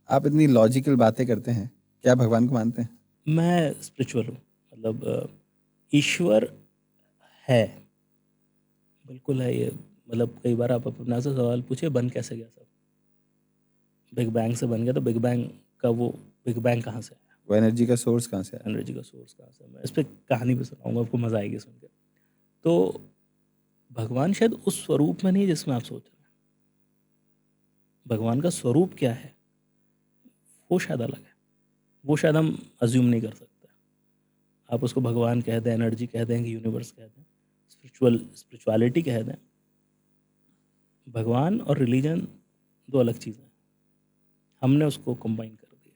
आप इतनी लॉजिकल बातें करते हैं, क्या आप भगवान को मानते हैं? मैं स्पिरिचुअल हूँ, मतलब ईश्वर है, बिल्कुल है ये। मतलब कई बार आप अपने से सवाल पूछे, बन कैसे गया सब? बिग बैंग से बन गया, तो बिग बैंग का वो बिग बैंग कहाँ से आया? वो एनर्जी का सोर्स कहाँ से आया? एनर्जी का सोर्स कहाँ से? मैं इस पर कहानी भी सुनाऊंगा, आपको मज़ा आएगी सुन के। तो भगवान शायद उस स्वरूप में नहीं जिसमें आप सोच रहे हैं। भगवान का स्वरूप क्या है वो शायद अलग है, वो शायद हम अज्यूम नहीं कर सकते। आप उसको भगवान कह दें, एनर्जी कह दें, कि यूनिवर्स कह दें, स्पिरिचुअलिटी कह दें, भगवान और रिलीजन दो अलग चीज़ें हैं। हमने उसको कंबाइन कर दिया।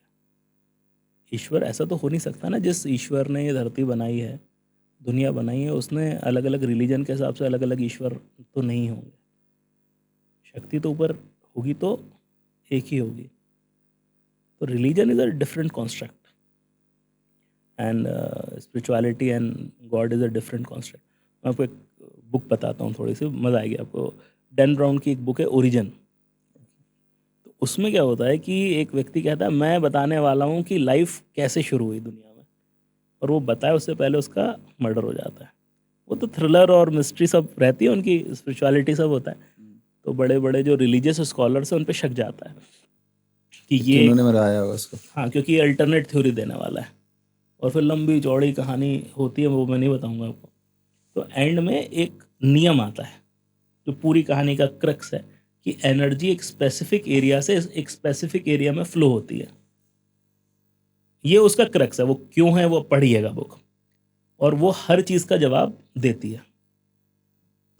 ईश्वर ऐसा तो हो नहीं सकता ना, जिस ईश्वर ने ये धरती बनाई है, दुनिया बनाई है, उसने अलग अलग रिलीजन के हिसाब से अलग अलग ईश्वर तो नहीं होंगे। शक्ति तो ऊपर होगी तो एक ही होगी। तो religion is a different construct, and spirituality and God is a different construct. मैं आपको एक बुक बताता हूँ, थोड़ी सी मज़ा आएगी आपको। डैन ब्राउन की एक बुक है, ओरिजिन। तो उसमें क्या होता है कि एक व्यक्ति कहता है, मैं बताने वाला हूँ कि लाइफ कैसे शुरू हुई दुनिया में, और वो बताए उससे पहले उसका मर्डर हो जाता है। वो तो थ्रिलर और मिस्ट्री सब रहती है उनकी, स्पिरिचुअलिटी सब होता है। तो बड़े बड़े जो रिलीजियस स्कॉलर्स हैं उन पे शक जाता है कि कि ये, उन्होंने मराया होगा उसको। हाँ, क्योंकि ये अल्टरनेट थ्योरी देने वाला है। और फिर लंबी चौड़ी कहानी होती है, वो मैं नहीं बताऊंगा आपको। तो एंड में एक नियम आता है जो पूरी कहानी का क्रक्स है, कि एनर्जी एक स्पेसिफिक एरिया से एक स्पेसिफिक एरिया में फ्लो होती है। ये उसका क्रक्स है, वो क्यों है वो पढ़िएगा बुक, और वो हर चीज़ का जवाब देती है।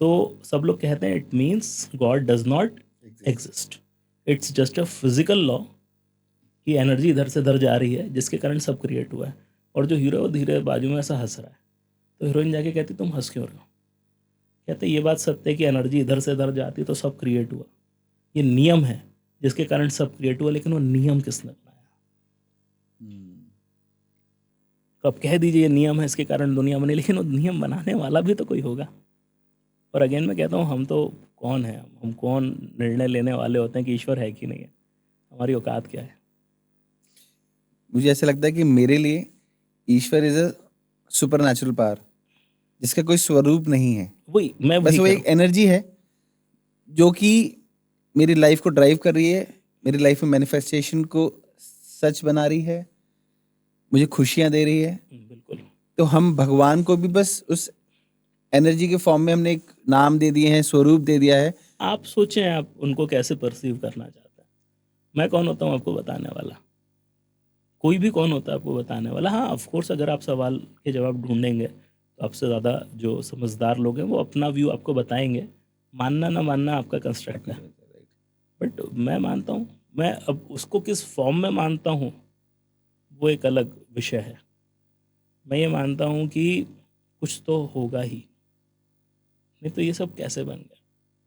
तो सब लोग कहते हैं it means God does not exist. Exist, it's just a physical law कि एनर्जी इधर से इधर जा रही है, जिसके कारण सब क्रिएट हुआ है। और जो हीरो धीरे बाजू में ऐसा हंस रहा है, तो हीरोइन जाके कहती तुम हंस क्यों रहे हो? कहते ये बात सत्य है कि एनर्जी इधर से इधर जाती तो सब क्रिएट हुआ, ये नियम है जिसके कारण सब क्रिएट हुआ, लेकिन वो नियम किसने बनाया? तो अब कह दीजिए ये नियम है इसके कारण दुनिया बनी, लेकिन वो नियम बनाने वाला भी तो कोई होगा। और अगेन मैं कहता हूँ, हम तो कौन है, हम कौन निर्णय लेने वाले होते हैं कि ईश्वर है कि नहीं है? हमारी औकात क्या है? मुझे ऐसा लगता है कि मेरे लिए ईश्वर is a supernatural power, जिसका कोई स्वरूप नहीं है। वही मैं बस वही वो करूँ। एक एनर्जी है जो कि मेरी लाइफ को ड्राइव कर रही है, मेरी लाइफ में मैनिफेस्टेशन को सच बना रही है, मुझे खुशियां दे रही है। बिल्कुल। तो हम भगवान को भी बस उस एनर्जी के फॉर्म में हमने एक नाम दे दिए हैं, स्वरूप दे दिया है। आप सोचें आप उनको कैसे परसीव करना चाहते हैं। मैं कौन होता हूँ आपको बताने वाला? कोई भी कौन होता है आपको बताने वाला? हाँ, ऑफ कोर्स अगर आप सवाल के जवाब ढूंढेंगे तो आपसे ज़्यादा जो समझदार लोग हैं वो अपना व्यू आपको बताएंगे। मानना ना मानना आपका कंस्ट्रक्ट है। बट मैं मानता हूँ, मैं अब उसको किस फॉर्म में मानता हूँ वो एक अलग विषय है। मैं ये मानता हूँ कि कुछ तो होगा ही, नहीं तो ये सब कैसे बन गया?